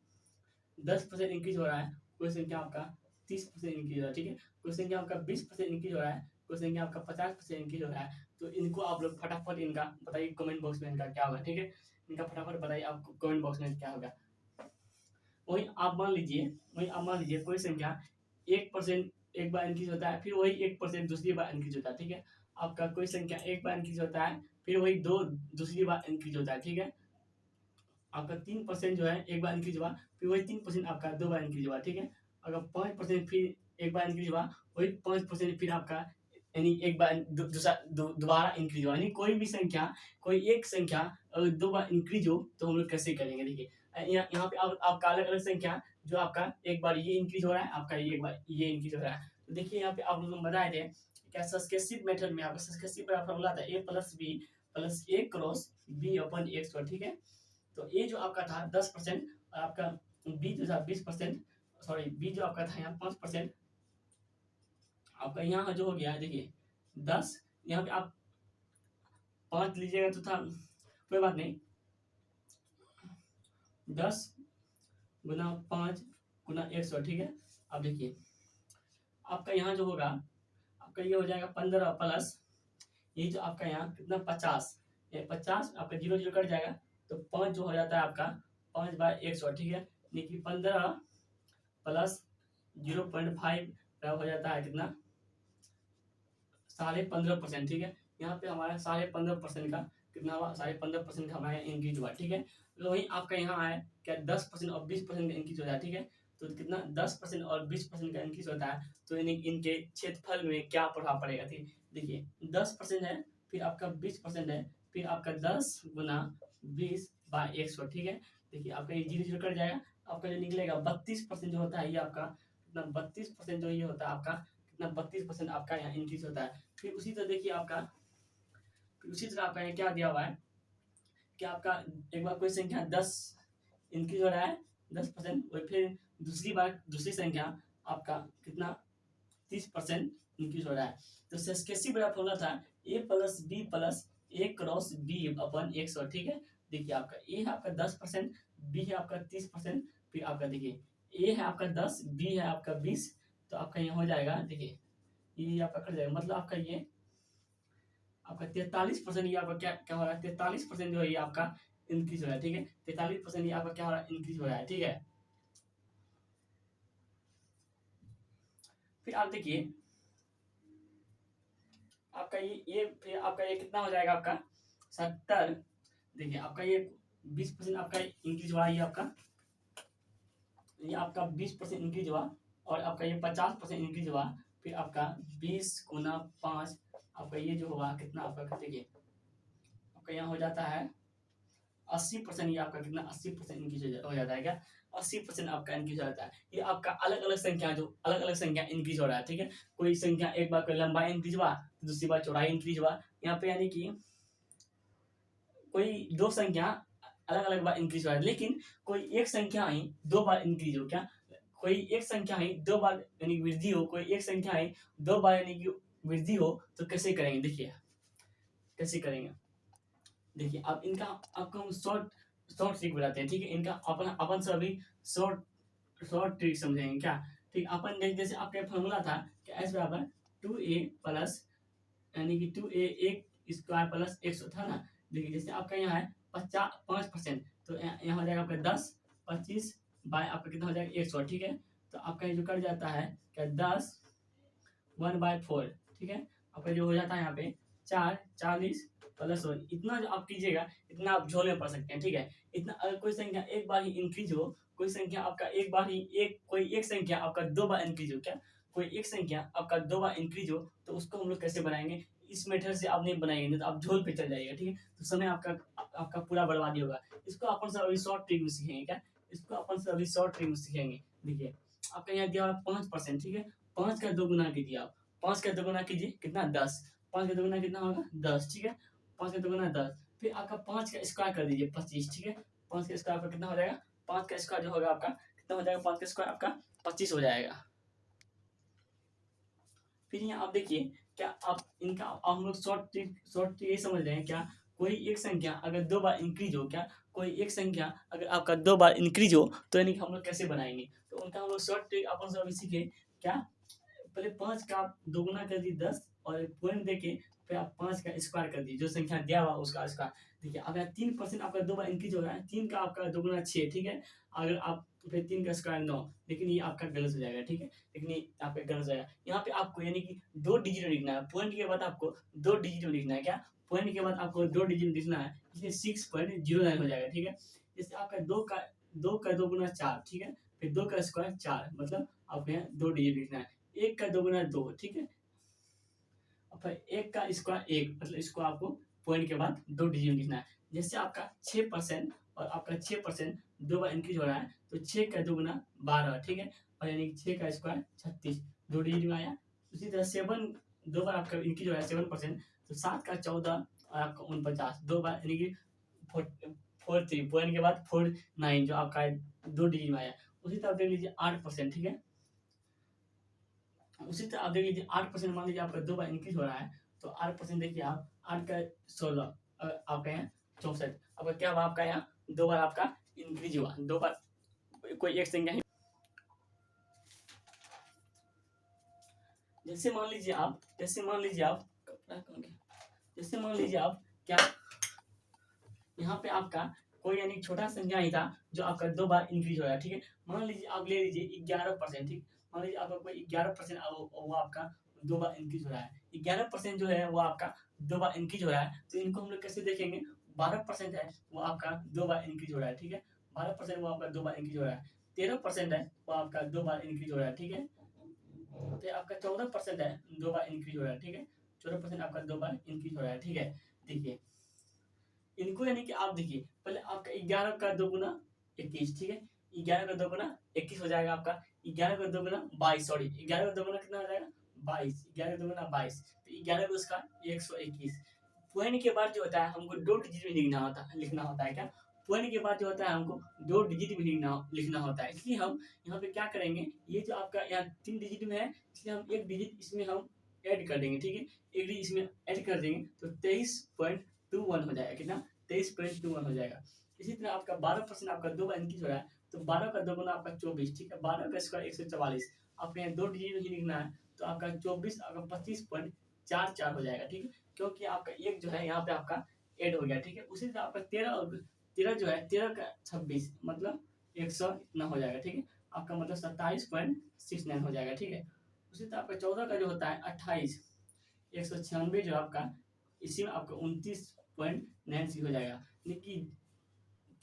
10% इंक्रीज हो रहा है, कोई संख्या आपका 30% इंक्रीज हो रहा है, ठीक है। कोई संख्या आपका 20% इंक्रीज हो रहा है, कोई संख्या आपका 50% इंक्रीज हो रहा है। तो इनको आप लोग फटाफट इनका बताइए कमेंट बॉक्स में इनका क्या होगा, ठीक है। इनका फटाफट बताइए आपको कमेंट बॉक्स में क्या होगा। वही आप मान लीजिए कोई संख्या 1% एक बार इंक्रीज होता है, फिर वही 1% दूसरी बार इंक्रीज होता है, ठीक है। आपका कोई संख्या एक बार इंक्रीज होता है, फिर वही दो दूसरी बार इंक्रीज होता है, ठीक है। आपका 3% जो है एक बार इंक्रीज हुआ, फिर वही 3% आपका दो बार इंक्रीज हुआ, ठीक है। अगर 5% फिर एक बार इंक्रीज हुआ, वही 5% फिर आपका यानी एक बार दोबारा इंक्रीज हुआ। यानी कोई भी संख्या, कोई एक संख्या अगर दो बार इंक्रीज हो, तो हम लोग कैसे करेंगे। देखिए यहाँ पे आपका अलग अलग संख्या, जो आपका एक बार ये इंक्रीज हो रहा है, आपका ये एक बार ये इंक्रीज हो रहा है। तो देखिए यहाँ पे आप लोग बताए थे क्या, सस्केसिव मेथड में आपका सस्केसिव का फॉर्मूला था ए प्लस बी प्लस ए क्रॉस बी अपन 100, ठीक है। तो ए जो आपका था 10% और आपका बी जो था 20%, सॉरी बी जो आपका था यहाँ 5%, आपका यहाँ जो हो गया देखिए 10, यहाँ पे आप 5 लीजिएगा तो था, कोई बात नहीं, 10 गुना 5 गुना 100, ठीक है। अब देखिए आपका यहाँ जो होगा, आपका ये हो जाएगा 15 प्लस ये जो आपका यहाँ कितना 50, ये 50 आपका जीरो जीरो कट जाएगा, तो 5 जो हो जाता है आपका 5 बाय 100, ठीक है। यानी कि 15 प्लस 0.5 हो जाता है कितना 15.5%, ठीक है। यहाँ पे हमारा 15.5% का कितना हुआ, 15.5% का हमारा इंक्रीज हुआ, ठीक है। तो वही आपका यहाँ आया क्या 10% और 20% का इंक्रीज होता है, ठीक है। तो कितना 10% और 20% का इंक्रीज होता है, तो यानी इनके क्षेत्रफल में क्या प्रभाव पड़ेगा। देखिए 10% है, फिर आपका 20% है, फिर आपका 10 गुना 20 बाय 100, ठीक है। देखिए आपका ये जीरो जीरो कट जाएगा, आपका जो निकलेगा 32% जो होता है, ये आपका कितना 32% जो ये होता है आपका कितना 32% आपका यहाँ इंक्रीज होता है। फिर उसी तरह देखिए आपका फिर उसी तरह आपका यहाँ क्या दिया हुआ है कि आपका एक बार कोई संख्या 10 इंक्रीज हो रहा है 10%, और फिर दूसरी बार दूसरी संख्या आपका कितना 30% इंक्रीज हो रहा है। तो सक्सेसिव वाला फॉर्मूला था ए प्लस बी प्लस ए क्रॉस बी अपन 100, ठीक है। देखिए आपका ए है आपका 10%, बी है आपका 30%, फिर आपका देखिए ए है आपका 10, बी है आपका 20, तो आपका ये हो जाएगा, देखिए ये आपका कट जाएगा, मतलब आपका ये आपका 43%, ये आपका क्या क्या हो रहा है 43% जो है ये आपका इंक्रीज हो रहा है, ठीक है। 43% ये आपका क्या हो रहा है इंक्रीज हो रहा है, ठीक है। फिर आप देखिए आपका ये फिर आपका ये कितना हो जाएगा आपका 70, देखिए आपका ये 20% आपका इंक्रीज हुआ, ये आपका 20% इंक्रीज हुआ, और आपका ये 50% इंक्रीज हुआ, फिर आपका 20 गुना 5 आपका ये जो हुआ कितना आपका देखिए आपका यहाँ हो जाता है 80%, ये आपका कितना 80% इंक्रीज हो जाता है क्या, 80% आपका इंक्रीज हो जाता है। ये आपका अलग अलग संख्या जो अलग अलग संख्या इंक्रीज हो रहा है, ठीक है। कोई संख्या एक बार कोई लंबाई इंक्रीज हुआ, दूसरी बार चौड़ाई इंक्रीज हुआ, यहाँ पे यानी कि कोई दो संख्या अलग अलग बार इंक्रीज हो रहा है, लेकिन कोई एक संख्या ही दो बार इंक्रीज हो, क्या कोई एक संख्या ही दो बार यानी वृद्धि हो, कोई एक संख्या ही दो बार यानी कि वृद्धि हो, तो कैसे करेंगे, देखिए कैसे करेंगे। देखिए अब इनका आपको हम शॉर्ट शॉर्ट ट्रिक बताते हैं, ठीक है। इनका अपन अपन से अभी शॉर्ट शॉर्ट ट्रिक समझेंगे क्या, ठीक। अपन जैसे आपका फॉर्मूला था कि एस बराबर 2a प्लस यानी कि 2a एक स्क्वायर प्लस 100 था ना। देखिए जैसे आपका यहाँ है 5%, तो यहाँ हो जाएगा आपका 10 25 बाय आपका कितना हो जाएगा 100, ठीक है। तो आपका ये जो कट जाता है क्या 10 1/4, ठीक है। आपका जो हो जाता है यहाँ पे 4 40 प्लस 1, इतना जो आप कीजिएगा इतना आप झोल में पढ़ सकते हैं, ठीक है। इतना अगर कोई संख्या एक बार ही इंक्रीज हो, कोई संख्या आपका एक बार ही कोई एक संख्या आपका दो बार इंक्रीज हो, क्या कोई एक संख्या आपका दो बार इंक्रीज हो, तो उसको हम लोग कैसे बनाएंगे, इस मेथड से आप नहीं बनाएंगे, नहीं तो आप झोल पे चल जाइएगा, ठीक है। तो समय आपका पूरा बर्बादी होगा। इसको अपन सब अभी शॉर्ट ट्रिक में सीखेंगे, क्या इसको अपन सब अभी शॉर्ट ट्रिक में सीखेंगे। देखिए आपका यहाँ दिया हुआ 5%, ठीक है। 5 का 2 गुना कीजिए आप, 5 का 2 गुना कीजिए कितना 10, 5 का 2 गुना कितना होगा 10, ठीक है। 5 का 2 गुना 10, फिर आपका 5 का स्क्वायर कर दीजिए 25, ठीक है। 5 का स्क्वायर पर कितना हो जाएगा, 5 का स्क्वायर जो होगा आपका कितना हो जाएगा, 5 का स्क्वायर आपका 25 हो जाएगा। फिर यहाँ आप देखिए क्या आप इनका हम लोग शॉर्ट ट्रिक ये समझ रहे हैं क्या, कोई एक संख्या अगर दो बार इंक्रीज हो, क्या कोई एक संख्या अगर आपका दो बार इंक्रीज हो, तो यानी कि हम लोग कैसे बनाएंगे, तो उनका हम लोग शॉर्ट ट्रिक अपन सब अभी सीखे क्या। पहले 5 का आप दोगुना कर दी 10, और पॉइंट देके फिर आप 5 का स्क्वायर कर दी, जो संख्या दिया हुआ उसका स्क्वायर। देखिए अब यहाँ 3% आपका दो बार इंक्रीज हो रहा है, 3 का आपका दोगुना 6, ठीक है। अगर आप फिर 3 का स्क्वायर 9, लेकिन ये आपका गलत हो जाएगा, ठीक है। लेकिन ये आपका गलत हो जाएगा। यहाँ पे आपको यानी कि दो डिजिट में लिखना है, पॉइंट के बाद आपको दो डिजिट में लिखना है, क्या पॉइंट के बाद आपको दो डिजिट में लिखना है, इसलिए 6.09 हो जाएगा, ठीक है। जैसे आपका दो का दो गुना 4, ठीक है। फिर 2 का स्क्वायर 4, मतलब आपको यहाँ दो डिजिट लिखना है। 1 का 2 गुना 2, ठीक है। और फिर 1 का स्क्वायर 1, मतलब इसको आपको पॉइंट के बाद दो डिजिट लिखना है। जैसे आपका 6% और आपका 6% दो बार इंक्रीज हो रहा है, तो 6 का 2 गुना 12, ठीक है। और यानी कि 6 का स्क्वायर 36, दो डिजिट में आया। उसी तरह 7 दो बार आपका इंक्रीज हो रहा है 7%, तो 7 का 14 और आपका 49 दो बार यानी कि 43 पॉइंट के बाद 49 जो आपका दो डिजिट में आया। उसी तरह देख लीजिए 8%, ठीक है। उसी तरह आप देख लीजिए 8%, मान लीजिए आपका दो बार इंक्रीज हो रहा है, तो 8% देखिए आप 8 का 16 आपका यहाँ 64, आपका क्या हुआ आपका यहाँ दो बार आपका इंक्रीज हुआ, दो बार कोई एक संख्या ही। जैसे मान लीजिए आप क्या यहाँ पे आपका कोई यानी छोटा संख्या ही था जो आपका दो बार इंक्रीज हो रहा है, ठीक है। मान लीजिए आप ले लीजिए 11%, ठीक। मान लीजिए आपका कोई 11% वो आपका दो बार इंक्रीज हो रहा है, 11% जो है वो आपका दो बार इंक्रीज हो रहा है, तो इनको हम लोग कैसे देखेंगे, 12% है वो आपका दो बार इंक्रीज हो रहा है, ठीक है। 12% वो आपका दो बार इंक्रीज हो रहा है। 13% है वो आपका दो बार इंक्रीज हो रहा है, ठीक है। तो आपका 14% है दो बार इंक्रीज हो रहा है, ठीक है। 14% आपका दो बार इंक्रीज हो रहा है, ठीक है। देखिए इनको यानी कि आप देखिए पहले आपका 11 का दो गुना 21, ठीक है। 11 का दो गुना 21 हो जाएगा आपका। 11 का दो गुना 22, सॉरी 11 का दो गुना कितना हो जाएगा 22, 11 का दो गुना 22, तो 11 का उसका 121, पॉइंट के बाद जो होता है हमको 2 डिजिट में लिखना होता है क्या? पॉइंट के बाद जो होता है हमको 2 डिजिट में लिखना होता है। इसलिए हम यहाँ पे क्या करेंगे, ये जो आपका यहाँ 3 डिजिट में है, इसलिए हम 1 डिजिट इसमें हम ऐड कर देंगे, ठीक है? 1 डिजिट इसमें ऐड कर देंगे तो 23.21 हो जाएगा। कितना? 23.21 हो जाएगा। इसी तरह आपका 12% आपका 2 बार इंक्रीज हो रहा है, तो 12 का 2 गुना आपका 24, ठीक है? 12 का स्क्वायर 144, आपको यहाँ 2 डिजिट ही लिखना है, तो आपका 24 आपका 25.44 हो जाएगा, ठीक है? क्योंकि आपका एक जो है यहाँ पे आपका ऐड हो गया, ठीक है? उसी तरह आपका 13 और 13 जो है 13 का 26 मतलब 100 इतना हो जाएगा, ठीक है? आपका मतलब 27.69 हो जाएगा, ठीक है? उसी तरह आपका 14 का जो होता है 28 196 जो आपका, इसी में आपका 29.96 हो जाएगा। लेकिन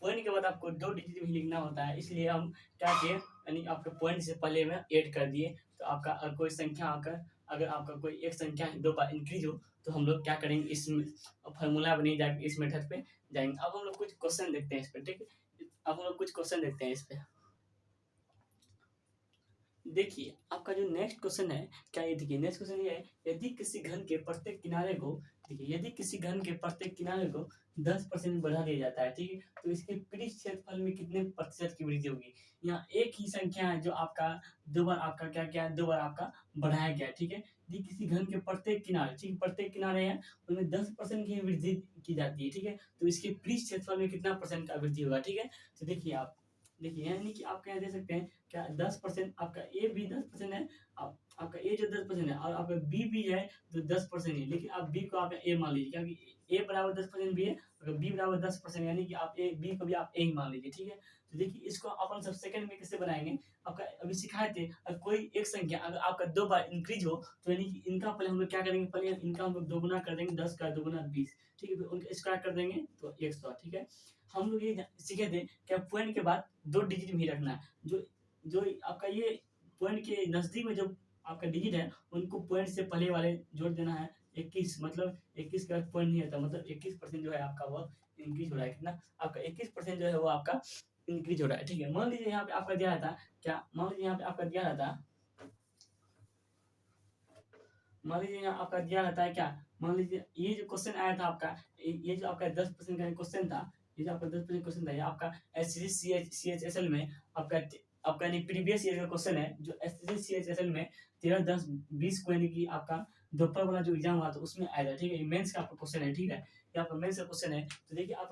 पॉइंट के बाद आपको 2 डिजिट भी लिखना होता है, इसलिए हम क्या किए, यानी आपके पॉइंट से पहले में ऐड कर दिए। तो आपका कोई संख्या आकर, अगर आपका कोई एक संख्या 2 बार इंक्रीज हो, तो हम लोग क्या करेंगे, इस फार्मूला बनी जाके इस मेथड पे जाएंगे। अब हम लोग कुछ क्वेश्चन देखते हैं इस पे, ठीक है? अब हम लोग कुछ क्वेश्चन देखते हैं इस पे। देखिए आपका जो नेक्स्ट क्वेश्चन है, क्या ये देखिए नेक्स्ट क्वेश्चन ये है, यदि किसी घन के प्रत्येक किनारे को, देखिए यदि किसी घन के प्रत्येक किनारे को 10% बढ़ा दिया जाता है, ठीक है? तो इसके पृष्ठ क्षेत्रफल में कितने प्रतिशत की वृद्धि होगी? यहाँ एक ही संख्या है जो आपका 2 बार आपका क्या क्या है, 2 बार आपका बढ़ाया गया है, ठीक है? यदि किसी घन के प्रत्येक किनारे, ठीक है, प्रत्येक किनारे है उनमें 10% की वृद्धि की जाती है, ठीक है? तो इसके पृष्ठ क्षेत्रफल में कितना परसेंट का वृद्धि होगा, ठीक है? तो देखिए आप, देखिए यानी कि आप क्या दे सकते हैं, क्या 10% आपका ए भी 10% है, आपका ए जो 10% है और आपका बी भी है तो 10% है, लेकिन आप बी को आप ए मान लीजिए, क्योंकि ए बराबर 10% भी है, अगर बी बराबर 10% यानी कि आप ए बी को भी आप ए ही मान लीजिए, ठीक है? तो देखिए इसको अपन सब सेकंड में कैसे बनाएंगे, आपका अभी सिखाए थे, अगर कोई एक संख्या अगर आपका 2 बार इंक्रीज हो, तो यानी कि इनका पहले हम लोग क्या करेंगे, पहले इनका हम लोग दोगुना कर देंगे, 10 का दोगुना 20, ठीक है? फिर उनका स्क्वायर कर देंगे तो 100, ठीक है? हम लोग ये सीखे थे कि पॉइंट के बाद 2 डिजिट में ही रखना है। जो जो आपका ये पॉइंट के नज़दीक में जो आपका डिजिट है, उनको पॉइंट से पहले वाले जोड़ देना है। 21 मतलब 21 के बाद पॉइंट नहीं आता, मतलब 21% जो है आपका वो इंक्रीज हो रहा है। कितना? आपका 21% जो है वो आपका इंक्रीज हो रहा है, ठीक है? मान लीजिए यहाँ पे आपका दिया रहता, क्या मान लीजिए यहाँ पे आपका दिया रहता, मान लीजिए यहाँ आपका दिया रहता है क्या, मान लीजिए ये जो क्वेश्चन आया था आपका, ये जो आपका 10% का क्वेश्चन था, ये जो आपका 10% क्वेश्चन था, ये आपका SSC में आपका आपका यानी प्रीवियस ईयर का क्वेश्चन है, जो SSC में 13 10 20 को यानी कि आपका दोपहर वाला जो एग्जाम हुआ था उसमें आया था, ठीक है? ये मेंस का आपका क्वेश्चन है, ठीक है? ये आपका मेंस का क्वेश्चन है। तो देखिए आप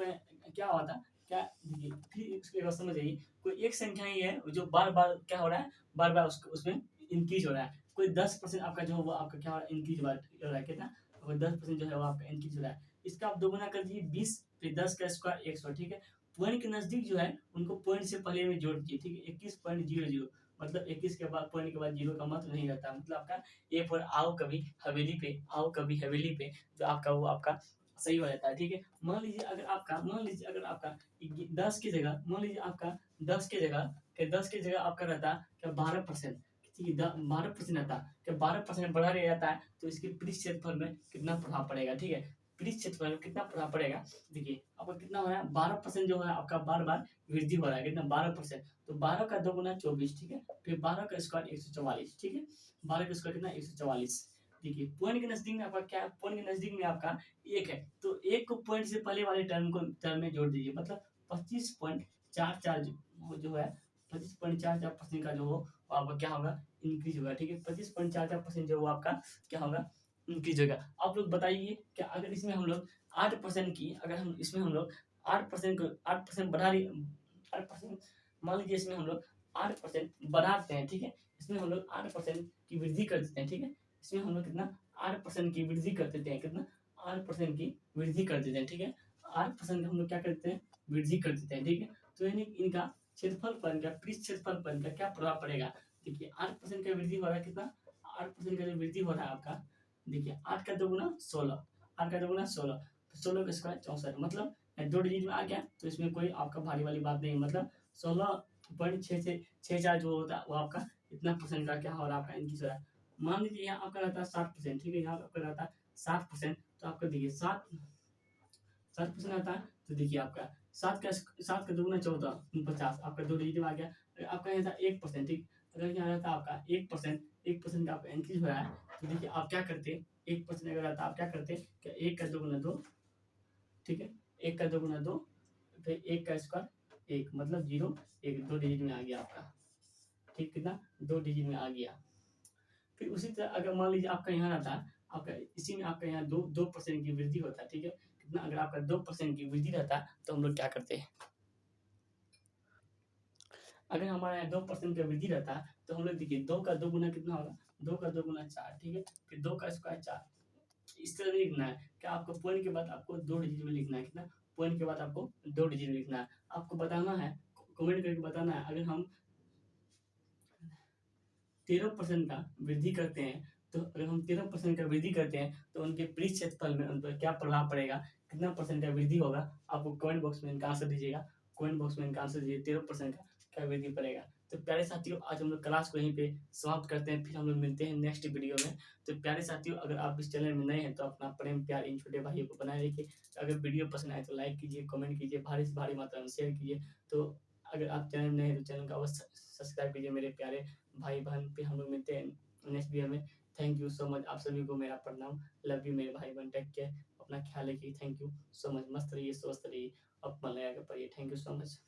क्या हुआ था, क्या देखिए फिर इसके बाद समझ आइए, कोई एक संख्या ही है जो बार बार क्या हो रहा है, बार बार उसमें इंक्रीज हो रहा है। कोई 10% आपका जो है वो आपका क्या हो रहा है, इंक्रीज हो रहा है। कितना? और 10% जो है वो आपका इंक्रीज हो रहा है। इसका आप दोगुना कर दीजिए 20, फिर 10 का स्क्वायर 100, ठीक है? पॉइंट के नजदीक जो है उनको पॉइंट से पहले में जोड़ दीजिए, ठीक है? 21.00 मतलब 21 के बाद पॉइंट के बाद जीरो का मतलब नहीं रहता, मतलब आपका ए पर आओ कभी हवेली पे, आओ कभी हवेली पे, जो आपका वो आपका सही हो जाता है, ठीक है? मान लीजिए अगर आपका 10 की जगह, मान लीजिए आपका 10 की जगह, 10 की जगह आपका रहता क्या 12%, ठीक है? 12% आता, क्या 12% बढ़ा दिया जाता है, तो इसके पृष्ठ क्षेत्रफल में कितना प्रभाव पड़ेगा, ठीक है? पृष्ठ क्षेत्रफल में कितना प्रभाव पड़ेगा, देखिए आपका कितना हो रहा है, 12% जो है आपका बार बार वृद्धि हो रहा है। कितना? 12%, तो 12 का 2 गुना 24, ठीक है? फिर 12 का स्क्वायर 144, ठीक है? 12 का स्क्वायर कितना? 144। देखिए पॉइंट के नजदीक में आपका क्या है, पॉइंट के नजदीक में आपका एक है, तो एक को पॉइंट से पहले वाले टर्म में जोड़ दीजिए, मतलब 25.44 जो है 25.44% का जो हो वो आपका क्या होगा, इंक्रीज होगा, ठीक है? 25.44% जो वो आपका क्या होगा, इंक्रीज होगा। आप लोग बताइए क्या अगर इसमें हम लोग 8% की, अगर हम इसमें हम लोग 8% को 8% बढ़ा रही 8%, मान लीजिए इसमें हम लोग 8% बढ़ाते हैं, ठीक है? इसमें हम लोग 8% की वृद्धि कर देते हैं, ठीक है? इसमें हम लोग कितना 8% की वृद्धि कर देते हैं, कितना 8% की वृद्धि कर देते हैं, ठीक है? 8% हम लोग क्या करते हैं, वृद्धि कर देते हैं, ठीक है? तो यानी इनका क्षेत्रफल पर, इनका पृष्ठ क्षेत्रफल पर इनका क्या प्रभाव पड़ेगा, देखिए 8% का वृद्धि हो रहा है, कितना 8% का जो वृद्धि हो रहा है आपका, देखिए 8 का 2 गुना 16, 8 का 2 गुना 16, 16 का स्क्वायर 64, मतलब 2 डिजिट में आ गया, तो इसमें कोई आपका भारी वाली बात नहीं है, मतलब 16.664 जो होता है वो आपका इतना परसेंट का क्या हो रहा है, आपका इंक्रीज हो रहा है। मान लीजिए यहाँ आपका रहता है 60%, ठीक है? यहाँ आपका रहता है 60%, तो आपका देखिए 7% आता है, तो देखिए आपका 7 का 2 गुना 14 50, आपका 2 डिजिट में आ गया। अगर आपका यहाँ था 1%, ठीक? अगर यहाँ रहता आपका 1%, 1% का आपका इंक्रीज हो रहा है, तो देखिए आप क्या करते, 1% अगर आता आप क्या करते कि 1 का 2 गुना 2, ठीक है? 1 का 2 गुना 2, फिर 1 का स्क्वायर 1 मतलब 0, 1 2 डिजिट में आ गया आपका, ठीक कितना? 2 डिजिट में आ गया। फिर उसी तरह अगर मान लीजिए आपका यहाँ रहता, आपका इसी में आपका यहाँ 2% की वृद्धि होता है, ठीक है? कितना? अगर आपका 2% की वृद्धि रहता तो हम लोग क्या करते हैं? अगर हमारे यहाँ 2% का वृद्धि रहता तो हम लोग देखिए 2 का 2 गुना कितना होगा? 2 का 2 गुना 4, ठीक है? फिर 2 का स्क्वायर 4, इस तरह भी लिखना है कि आपको पॉइंट के बाद आपको 2 डिजिट में लिखना है, कितना? पॉइंट के बाद आपको 2 डिजिट में लिखना है। आपको बताना है, कमेंट करके बताना है, अगर हम 13% का वृद्धि करते हैं, तो अगर हम 13% का वृद्धि करते हैं तो उनके पृष्ठ क्षेत्रफल में उन पर क्या प्रभाव पड़ेगा, कितना परसेंट का वृद्धि होगा? आपको कमेंट बॉक्स में इनका आंसर दीजिएगा। कमेंट बॉक्स में इनका आंसर दीजिए, 13% का क्या वृद्धि पड़ेगा। तो प्यारे साथियों, आज हम लोग क्लास को यहीं पे समाप्त करते हैं, फिर हम लोग मिलते हैं नेक्स्ट वीडियो में। तो प्यारे साथियों, अगर आप इस चैनल में नए हैं तो अपना प्रेम प्यार इन छोटे भाइयों को बनाए रखिए। अगर वीडियो पसंद आए तो लाइक कीजिए, कमेंट कीजिए, भारी से भारी मात्रा में शेयर कीजिए। तो अगर आप चैनल में नए हैं तो चैनल को अवश्य सब्सक्राइब कीजिए मेरे प्यारे भाई बहन। पे हम लोग मिलते हैं नेक्स्ट वीडियो में। थैंक यू सो मच, आप सभी को मेरा प्रणाम। लव यू मेरे भाई बहन, टेक केयर, अपना ख्याल रखिए। थैंक यू सो मच, मस्त रहिए, स्वस्थ रहिए, अपना लगा के पढ़िए। Thank you so much.